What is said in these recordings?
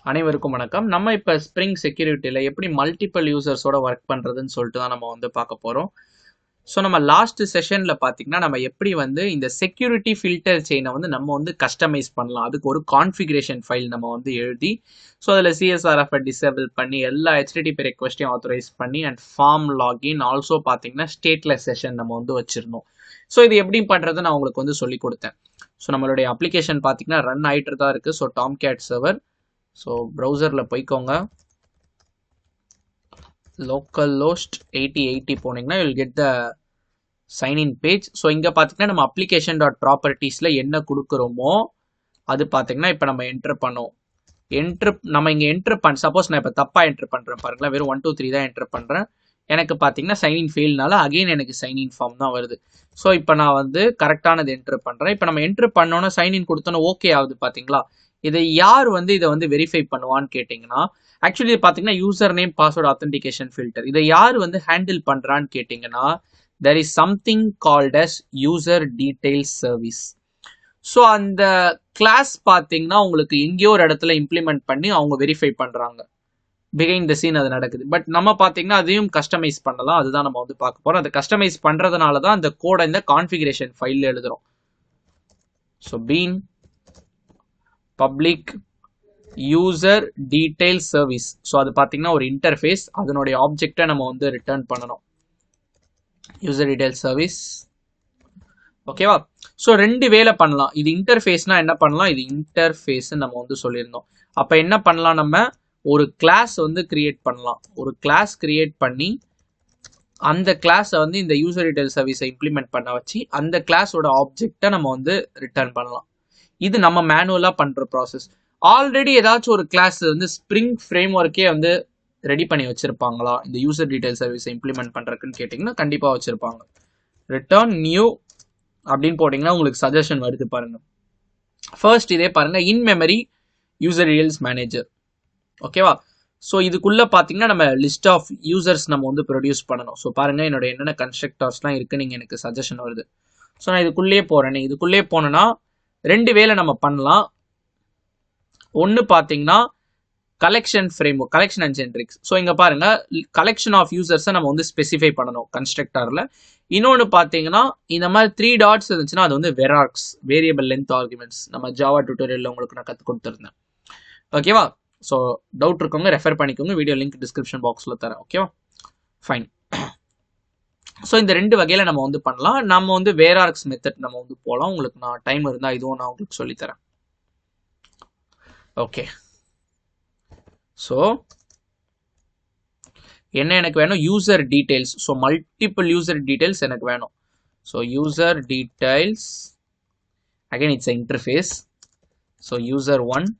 அனைவருக்கும் வணக்கம். நம்ம இப்ப ஸ்ப்ரிங் செக்யூரிட்டில எப்படி மல்டிபிள் யூசர்ஸோட ஒர்க் பண்றதுன்னு சொல்லிட்டு தான் நம்ம வந்து பார்க்க போறோம். ஸோ நம்ம லாஸ்ட் செஷன்ல பார்த்தீங்கன்னா, நம்ம எப்படி வந்து இந்த செக்யூரிட்டி ஃபில்டர் செயினை வந்து நம்ம வந்து கஸ்டமைஸ் பண்ணலாம். அதுக்கு ஒரு கான்ஃபிகரேஷன் ஃபைல் நம்ம வந்து எழுதி, ஸோ அதில் CSRF டிசேபிள் பண்ணி எல்லா HTTP ரெக்வஸ்ட்டையும் ஆத்தரைஸ் பண்ணி அண்ட் ஃபார்ம் லாகின் ஆல்சோ பார்த்தீங்கன்னா ஸ்டேட்லெஸ் செஷன் நம்ம வந்து வச்சிருந்தோம். ஸோ இது எப்படி பண்றது நான் உங்களுக்கு வந்து சொல்லி கொடுத்தேன். ஸோ நம்மளுடைய அப்ளிகேஷன் பார்த்தீங்கன்னா ரன் ஆயிட்டு தான் இருக்கு. So Tomcat server. ஸோ ப்ரௌசரில் போய்க்கோங்க. localhost 8080 போனீங்கன்னா will get the sign in page. So இங்கே பார்த்தீங்கன்னா நம்ம அப்ளிகேஷன் டாட் ப்ராப்பர்ட்டிஸில் என்ன கொடுக்குறோமோ அது பார்த்தீங்கன்னா இப்போ நம்ம என்ட்ரு பண்ணோம். நம்ம இங்கே என்ட்ரு சப்போஸ் நான் இப்போ தப்பாக என்ட்ரு பண்ணுறேன் பாருங்களேன், வெறும் 1 2 3 தான் என்ட்ரு பண்ணுறேன். எனக்கு பார்த்தீங்கன்னா சைன்இன் ஃபெயில்னால அகெயின் எனக்கு சைன்இன் ஃபார்ம் தான் வருது. ஸோ இப்போ நான் வந்து கரெக்டானது என்ட்ரு பண்ணுறேன். இப்போ நம்ம என்ட்ரு பண்ணோன்னா சைன்இன் கொடுத்தோன்னா ஓகே ஆகுது பார்த்தீங்களா. இதை யார் வந்து இதை வந்து வெரிஃபை பண்ணுவான்னு கேட்டிங்கன்னா, ஆக்சுவலி பார்த்தீங்கன்னா user name password authentication filter இதை யார் வந்து ஹேண்டில் பண்ணுறான்னு கேட்டிங்கன்னா, there is something called as user details service. So அந்த கிளாஸ் பார்த்தீங்கன்னா உங்களுக்கு எங்கேயோ ஒரு இடத்துல இம்ப்ளிமெண்ட் பண்ணி அவங்க வெரிஃபை பண்ணுறாங்க. பிஹைண்ட் த சீன் அது நடக்குது. பட் நம்ம பார்த்தீங்கன்னா அதையும் கஸ்டமைஸ் பண்ணலாம். அதுதான் நம்ம வந்து பார்க்க போகிறோம். அதை கஸ்டமைஸ் பண்ணுறதுனால தான் அந்த கோடை இந்த கான்ஃபிகரேஷன் ஃபைலில் எழுதுகிறோம். So been public user detail service. So அது பார்த்தீங்கன்னா ஒரு இன்டர்ஃபேஸ், அதனுடைய ஆப்ஜெக்டை நம்ம வந்து ரிட்டர்ன் பண்ணணும். யூசர் டீடைல் சர்வீஸ் ஓகேவா. ஸோ ரெண்டு வேலை பண்ணலாம். இது இன்டர்ஃபேஸ்னா என்ன பண்ணலாம், இது இன்டர்ஃபேஸ் நம்ம வந்து சொல்லியிருந்தோம். அப்போ என்ன பண்ணலாம், நம்ம ஒரு கிளாஸ் வந்து கிரியேட் பண்ணலாம். ஒரு கிளாஸ் கிரியேட் பண்ணி அந்த கிளாஸை வந்து இந்த யூசர் டீடைல் சர்வீஸை இம்ப்ளிமெண்ட் பண்ண வச்சு அந்த கிளாஸோட ஆப்ஜெக்டை நம்ம வந்து ரிட்டர்ன் பண்ணலாம். இது நம்ம மேனுவலாக பண்ணுற ப்ராசஸ். ஆல்ரெடி ஏதாச்சும் ஒரு கிளாஸ் வந்து ஸ்ப்ரிங் ஃப்ரேம் ஒர்க்கே வந்து ரெடி பண்ணி வச்சிருப்பாங்களா இந்த யூசர் டீடைல் சர்வீஸை இம்ப்ளிமெண்ட் பண்ணுறதுக்குன்னு கேட்டிங்கன்னா கண்டிப்பாக வச்சுருப்பாங்க. ரிட்டர்ன் நியூ அப்படின்னு போட்டிங்கன்னா உங்களுக்கு சஜஷன் வருது பாருங்க. ஃபர்ஸ்ட் இதே பாருங்க, இன் மெமரி யூசர் டீடைல்ஸ் மேனேஜர். ஓகேவா. ஸோ இதுக்குள்ளே பார்த்தீங்கன்னா நம்ம லிஸ்ட் ஆஃப் யூசர்ஸ் நம்ம வந்து ப்ரொடியூஸ் பண்ணணும். ஸோ பாருங்க என்னோட என்னென்ன கன்ஸ்ட்ரக்டர்ஸ்லாம் இருக்குது, நீங்கள் எனக்கு சஜஷன் வருது. ஸோ நான் இதுக்குள்ளேயே போகிறேன். இதுக்குள்ளேயே போனேன்னா ரெண்டு வேலை நம்ம பண்ணலாம். ஒன்று பார்த்தீங்கன்னா collection frame work, collection and generics. So இங்கே பாருங்க கலெக்ஷன் ஆஃப் யூசர்ஸை நம்ம வந்து ஸ்பெசிஃபை பண்ணணும் கன்ஸ்ட்ரக்டரில். இன்னொன்று பார்த்தீங்கன்னா இந்த மாதிரி 3 டாட்ஸ் இருந்துச்சுன்னா அது வந்து வெராக்ஸ், வேரியபிள் லென்த் ஆர்குமெண்ட்ஸ். நம்ம ஜாவா டியூட்டோரியலில் உங்களுக்கு நான் கற்றுக் கொடுத்துருந்தேன். ஓகேவா. ஸோ டவுட் இருக்கவங்க ரெஃபர் பண்ணிக்கோங்க, வீடியோ லிங்க் டிஸ்கிரிப்ஷன் பாக்ஸில் தரேன். ஓகேவா, ஃபைன். ஸோ இந்த ரெண்டு வகையில் நம்ம வந்து பண்ணலாம். நம்ம வந்து வேராக்ஸ் மெத்தட் நம்ம வந்து போகலாம். உங்களுக்கு நான் டைம் இருந்தால் இதுவும் நான் உங்களுக்கு சொல்லித்தரேன். ஓகே. ஸோ என்ன எனக்கு வேணும், user details. So multiple user details எனக்கு வேணும். So user details again it's interface. So user 1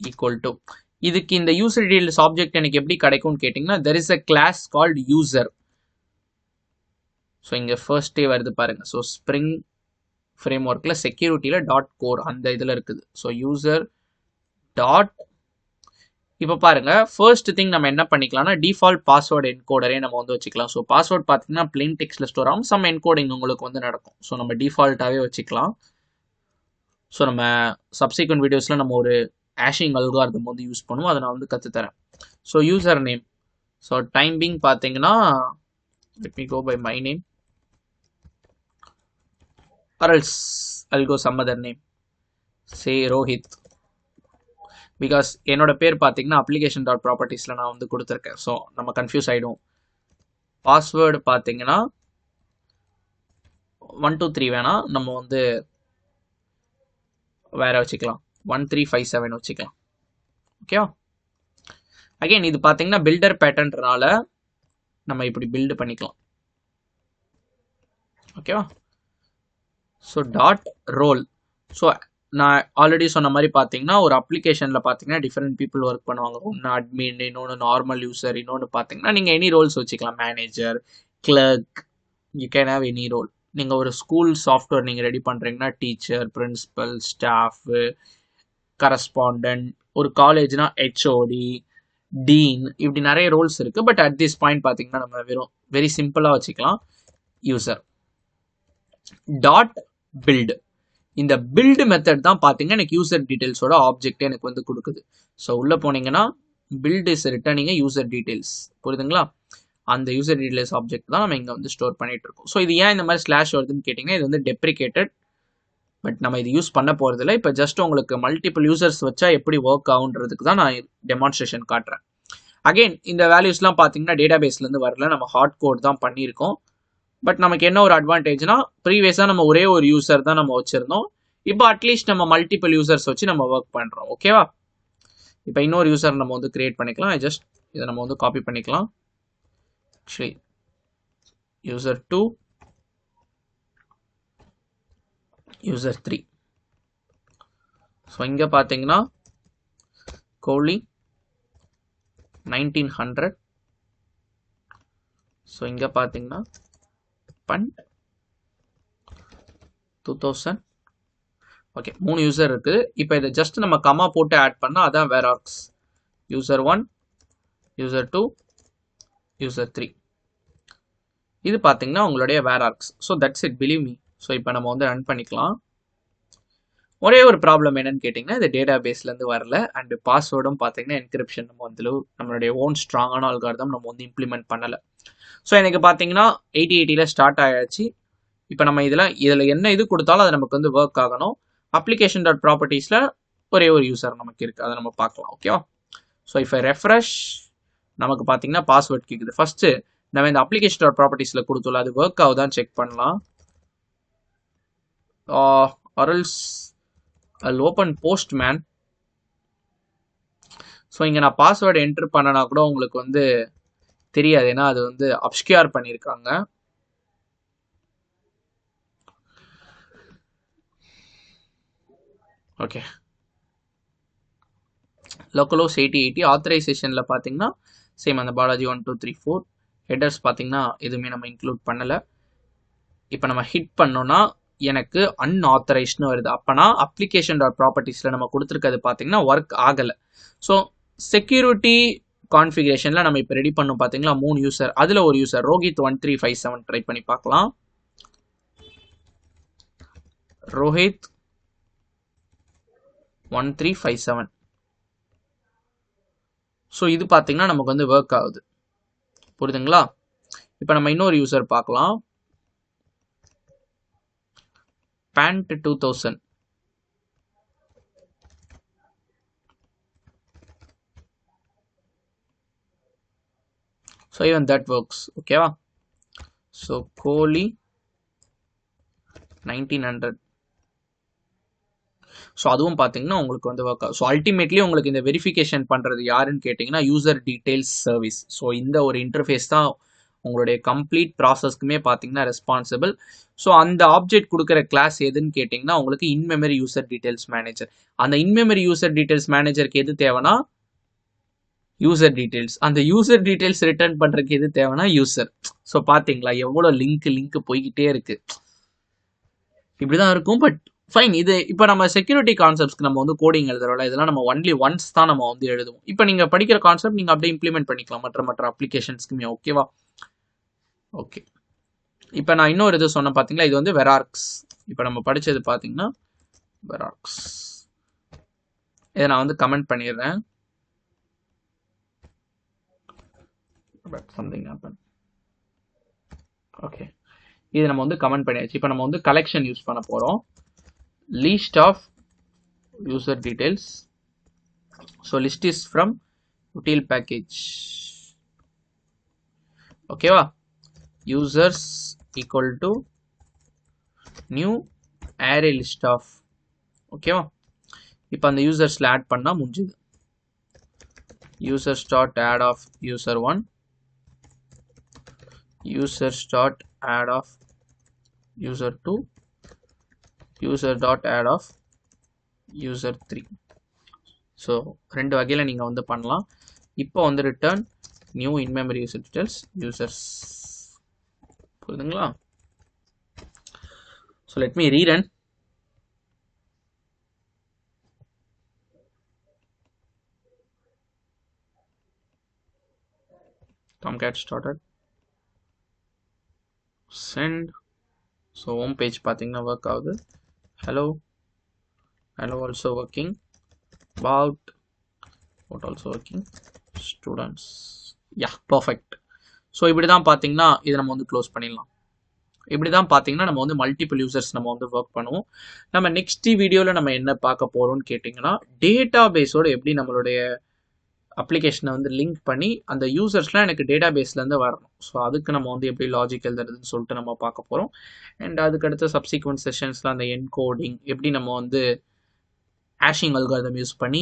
equal to இதுக்கு இந்த யூசர் டீடைல்ஸ் ஆப்ஜெக்ட் எனக்கு எப்படி கிடைக்கும்னு கேட்டிங்கன்னா, there is a class called user. So இங்கே ஃபர்ஸ்டே வருது பாருங்க. ஸோ ஸ்ப்ரிங் ஃப்ரேம் ஒர்க்கில் செக்யூரிட்டியில் டாட் கோர் அந்த இதில் இருக்குது. ஸோ யூசர் டாட் இப்போ பாருங்க ஃபர்ஸ்ட் திங் நம்ம என்ன பண்ணிக்கலாம்னா டிஃபால்ட் பாஸ்வேர்டு என்கோடரே நம்ம வந்து வச்சுக்கலாம். ஸோ பாஸ்வேர்ட் பார்த்தீங்கன்னா பிளெயின் டெக்ஸ்ட்ல ஸ்டோர் ஆகும், சம் என்கோடிங் உங்களுக்கு வந்து நடக்கும். ஸோ நம்ம டிஃபால்ட்டாகவே வச்சுக்கலாம். ஸோ நம்ம சப்சிக்வெண்ட் வீடியோஸில் நம்ம ஒரு ஹேஷிங் அல்காரிதம் வந்து யூஸ் பண்ணுவோம், அதை நான் வந்து கற்றுத்தரேன். So user name. So timing பார்த்தீங்கன்னா let me go by my name or else I'll go some other name, say Rohit, because என்னோட பேர் பார்த்தீங்கன்னா அப்ளிகேஷன் டாட் ப்ராப்பர்ட்டிஸில் நான் வந்து கொடுத்துருக்கேன். ஸோ நம்ம கன்ஃபியூஸ் ஆகிடும். பாஸ்வேர்டு பார்த்தீங்கன்னா 1 2 3 வேணாம், நம்ம வந்து வேற வச்சுக்கலாம், 1357 வச்சுக்கலாம். ஓகேவா. அகைன் இது பார்த்தீங்கன்னா பில்டர் பேட்டர்ன்றனால நம்ம இப்படி பில்டு பண்ணிக்கலாம். ஓகேவா. So dot role. ஸோ நான் ஆல்ரெடி சொன்ன மாதிரி பார்த்தீங்கன்னா ஒரு அப்ளிகேஷனில் பார்த்தீங்கன்னா டிஃப்ரெண்ட் பீப்புள் ஒர்க் பண்ணுவாங்க. ஒன்று அட்மின், இன்னொன்று நார்மல் யூசர், இன்னொன்று பார்த்தீங்கன்னா நீங்கள் எனி ரோல்ஸ் வச்சுக்கலாம். Manager, clerk, you can have any role. நீங்கள் ஒரு ஸ்கூல் சாஃப்ட்வேர் நீங்கள் ரெடி பண்ணுறீங்கன்னா டீச்சர், பிரின்சிபல், ஸ்டாஃபு, கரஸ்பாண்டன்ட். ஒரு காலேஜ்னா HOD, டீன், இப்படி நிறைய ரோல்ஸ் இருக்குது. பட் அட் திஸ் பாயிண்ட் பார்த்தீங்கன்னா நம்ம வெறும் வெரி சிம்பிளாக வச்சுக்கலாம் யூசர் டாட் பில்டு. இந்த பில்டு மெத்தட் தான் பார்த்தீங்கன்னா எனக்கு யூசர் டீடைல்ஸோட ஆப்ஜெக்ட் எனக்கு வந்து கொடுக்குது. ஸோ உள்ளே போனீங்கன்னா build is returning user details, புரியுதுங்களா? அந்த யூசர் டீடைல்ஸ் ஆப்ஜெக்ட் தான் நம்ம இங்கே வந்து ஸ்டோர் பண்ணிட்டு இருக்கோம். ஸோ இது ஏன் இந்த மாதிரி ஸ்லாஷ் வருதுன்னு கேட்டிங்கன்னா, இது வந்து டெப்ரிகேட்டட், பட் நம்ம இது யூஸ் பண்ண போகிறதில்ல. இப்போ ஜஸ்ட் உங்களுக்கு மல்டிபிள் யூசர்ஸ் வச்சா எப்படி ஒர்க் ஆகுன்றதுக்கு தான் நான் டெமான்ஸ்ட்ரேஷன் காட்டுறேன். அகெயின் இந்த வேல்யூஸ்லாம் பார்த்தீங்கன்னா டேட்டா பேஸ்லேருந்து வரல, நம்ம ஹார்ட் கோட் தான் பண்ணியிருக்கோம். பட் நமக்கு என்ன ஒரு அட்வான்டேஜ்னா, ப்ரீவியஸாக நம்ம ஒரே ஒரு யூசர் தான் நம்ம வச்சுருந்தோம். இப்போ அட்லீஸ்ட் நம்ம மல்டிபிள் யூசர்ஸ் வச்சு நம்ம ஒர்க் பண்ணுறோம். ஓகேவா? இப்போ இன்னொரு யூசர் நம்ம வந்து கிரியேட் பண்ணிக்கலாம். ஜஸ்ட் இதை நம்ம வந்து காப்பி பண்ணிக்கலாம். Actually user 2, user 3. ஸோ இங்கே பார்த்தீங்கன்னா கோலி 1900. ஸோ இங்கே பார்த்தீங்கன்னா பன் 2000. ஓகே, 3 யூசர் இருக்குது. இப்போ இதை ஜஸ்ட் நம்ம கமா போட்டு ஆட் பண்ணால் அதான் var args. User 1, user 2, user 3. இது பார்த்தீங்கன்னா உங்களுடைய var args. So that's it, believe me. So இப்போ நம்ம வந்து ரன் பண்ணிக்கலாம். ஒரே ஒரு ப்ராப்ளம் என்னன்னு கேட்டிங்கன்னா, இது டேட்டா பேஸ்லேருந்து வரல. அண்ட் பாஸ்வேர்டும் பார்த்தீங்கன்னா என்கிரிப்ஷன் நம்ம வந்து நம்மளுடைய ஓன் ஸ்ட்ராங்கான அல்காரிதம் நம்ம வந்து இம்ப்ளிமெண்ட் பண்ணலை. ஸோ எனக்கு பார்த்தீங்கன்னா 8080 ஸ்டார்ட் ஆயாச்சு. இப்போ நம்ம இதில் என்ன இது கொடுத்தாலும் அது நமக்கு வந்து ஒர்க் ஆகணும். அப்ளிகேஷன் டாட் ப்ராப்பர்ட்டிஸில் ஒரே ஒரு யூசர் நமக்கு இருக்குது, அதை நம்ம பார்க்கலாம். ஓகேவா? ஸோ இப்போ ரெஃப்ரெஷ் நமக்கு பார்த்தீங்கன்னா பாஸ்வேர்ட் கேட்குது. ஃபஸ்ட்டு நம்ம இந்த அப்ளிகேஷன் டாட் ப்ராப்பர்ட்டிஸில் கொடுத்தோம்ல, அது ஒர்க் ஆகுதான்னு செக் பண்ணலாம். ஆர்எல்ஸ் I'll open Postman. ஸோ இங்கே நான் பாஸ்வேர்டு என்ட்ரு பண்ணனா கூட உங்களுக்கு வந்து தெரியாது, ஏன்னா அது வந்து அப்ஸ்கியூர் பண்ணியிருக்காங்க. ஓகே, லோக்கலோஸ் 8080 ஆத்தரைசேஷனில் பார்த்தீங்கன்னா சேம் அந்த பாலாஜி 1 2 3 4 ஹெடர்ஸ் பார்த்தீங்கன்னா எதுவுமே நம்ம இன்க்ளூட் பண்ணலை. இப்போ நம்ம ஹிட் பண்ணோன்னா எனக்கு அன்ஆத்தரைஸ்ட்னு வருது. அப்போனா அப்ளிகேஷன் டாட் ப்ராப்பர்ட்டிஸில் நம்ம கொடுத்துருக்கிறது பார்த்தீங்கன்னா ஒர்க் ஆகலை. ஸோ செக்யூரிட்டி கான்ஃபிகரேஷனில் நம்ம இப்போ ரெடி பண்ணோம் பார்த்தீங்களா, 3 யூசர், அதில் ஒரு யூசர் ரோஹித் 1357 ட்ரை பண்ணி பார்க்கலாம். ரோஹித் 1357. ஸோ இது பார்த்தீங்கன்னா நமக்கு வந்து ஒர்க் ஆகுது, புரியுதுங்களா? இப்போ நம்ம இன்னொரு யூசர் பார்க்கலாம், Pant 2000. So even that works. ஓகேவா? ஸோ கோலி 1900. ஸோ அதுவும் பார்த்தீங்கன்னா உங்களுக்கு வந்து ஒர்க் ஆகும். ஸோ அல்டிமேட்லி உங்களுக்கு இந்த வெரிஃபிகேஷன் பண்ணுறது யாருன்னு கேட்டிங்கன்னா யூசர் டீடைல்ஸ் சர்வீஸ். ஸோ இந்த ஒரு இன்டர்ஃபேஸ் தான் உங்களுடைய கம்ப்ளீட் ப்ராசஸ்க்குமே பார்த்தீங்கன்னா ரெஸ்பான்சிபிள். ஸோ அந்த ஆப்ஜெக்ட் கொடுக்குற கிளாஸ் எதுன்னு கேட்டிங்கன்னா உங்களுக்கு இன்மெமரி யூசர் டீடைல்ஸ் மேனேஜர். அந்த இன்மெமரி யூசர் டீடைல்ஸ் மேனேஜருக்கு எது தேவைன்னா யூசர் டீடைல்ஸ். அந்த யூசர் டீடைல்ஸ் ரிட்டர்ன் பண்ணுறதுக்கு எது தேவைன்னா யூசர். ஸோ பார்த்தீங்களா எவ்வளோ லிங்க் போய்கிட்டே இருக்கு. இப்படிதான் இருக்கும். பட் ஃபைன், இது இப்போ நம்ம செக்யூரிட்டி கான்செப்ட்ஸ்க்கு நம்ம வந்து கோடிங் எழுதுறோம்ல, இதெல்லாம் நம்ம ஒன்லி ஒன்ஸ் தான் நம்ம வந்து எழுதுவோம். இப்போ நீங்கள் படிக்கிற கான்செப்ட் நீங்கள் அப்படியே இம்ப்ளிமெண்ட் பண்ணிக்கலாம் மற்ற அப்ளிகேஷன்ஸ்க்குமே. ஓகேவா? ஓகே, இப்போ நான் இன்னொரு இது சொன்ன பார்த்தீங்களா, இது வந்து வெரார்க்ஸ். இப்போ நம்ம படித்தது பார்த்தீங்கன்னா வெரார்க்ஸ். இதை நான் வந்து கமெண்ட் பண்ணிடுறேன். But something happen. ஓகே, இது நம்ம வந்து கமெண்ட் பண்ணியாச்சு. இப்போ நம்ம வந்து கலெக்ஷன் யூஸ் பண்ண போகிறோம். List of user details. So list is from util package. ஓகேவா? Users equal to new array list of. ஓகேவா? இப்போ அந்த யூசர்ஸில் ஆட் பண்ணால் முடிஞ்சுது. Users dot add of user 1, users dot add of user 2, user dot add of user 3. So 2 வகையில் நீங்கள் வந்து பண்ணலாம். இப்போ வந்து return new in memory user details users. புரியுதுங்களா? So let me rerun. Tomcat started. Send. So home page பார்த்தீங்கன்னா work ஆகுது. Hello hello also working, about, what also working, students, yeah, perfect. So இப்படி தான் பார்த்தீங்கன்னா இதை நம்ம வந்து க்ளோஸ் பண்ணிடலாம். இப்படி தான் பார்த்தீங்கன்னா நம்ம வந்து மல்டிபிள் யூசர்ஸ் நம்ம வந்து ஒர்க் பண்ணுவோம். நம்ம நெக்ஸ்ட் வீடியோவில் நம்ம என்ன பார்க்க போகிறோம்னு கேட்டிங்கன்னா, டேட்டா பேஸோடு எப்படி நம்மளுடைய அப்ளிகேஷனை வந்து லிங்க் பண்ணி அந்த யூசர்ஸ்லாம் எனக்கு டேட்டா பேஸ்லேருந்து வரணும். ஸோ அதுக்கு நம்ம வந்து எப்படி லாஜிக் எழுதுறதுன்னு சொல்லிட்டு நம்ம பார்க்க போகிறோம். அண்ட் அதுக்கடுத்த சப்சிக்வெண்ட் செஷன்ஸில் அந்த என்கோடிங் எப்படி நம்ம வந்து ஆஷிங் அல்காரிதம் யூஸ் பண்ணி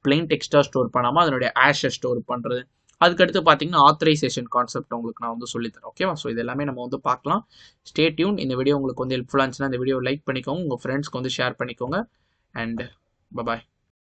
பிளெயின் டெக்ஸ்ட்டாக ஸ்டோர் பண்ணாமல் அதனுடைய ஆஷை ஸ்டோர் பண்ணுறது. அதுக்கடுத்து பார்த்தீங்கன்னா ஆத்தரைசேஷன் கான்செப்ட் உங்களுக்கு நான் வந்து சொல்லித்தரேன். ஓகேவா? ஸோ இது எல்லாமே நம்ம வந்து பார்க்கலாம். Stay tune. இந்த வீடியோ உங்களுக்கு வந்து ஹெல்ப்ஃபுல்லாக இருந்துச்சுன்னா இந்த வீடியோ லைக் பண்ணிக்கோங்க, உங்கள் ஃப்ரெண்ட்ஸ்க்கு வந்து ஷேர் பண்ணிக்கோங்க. And bye bye.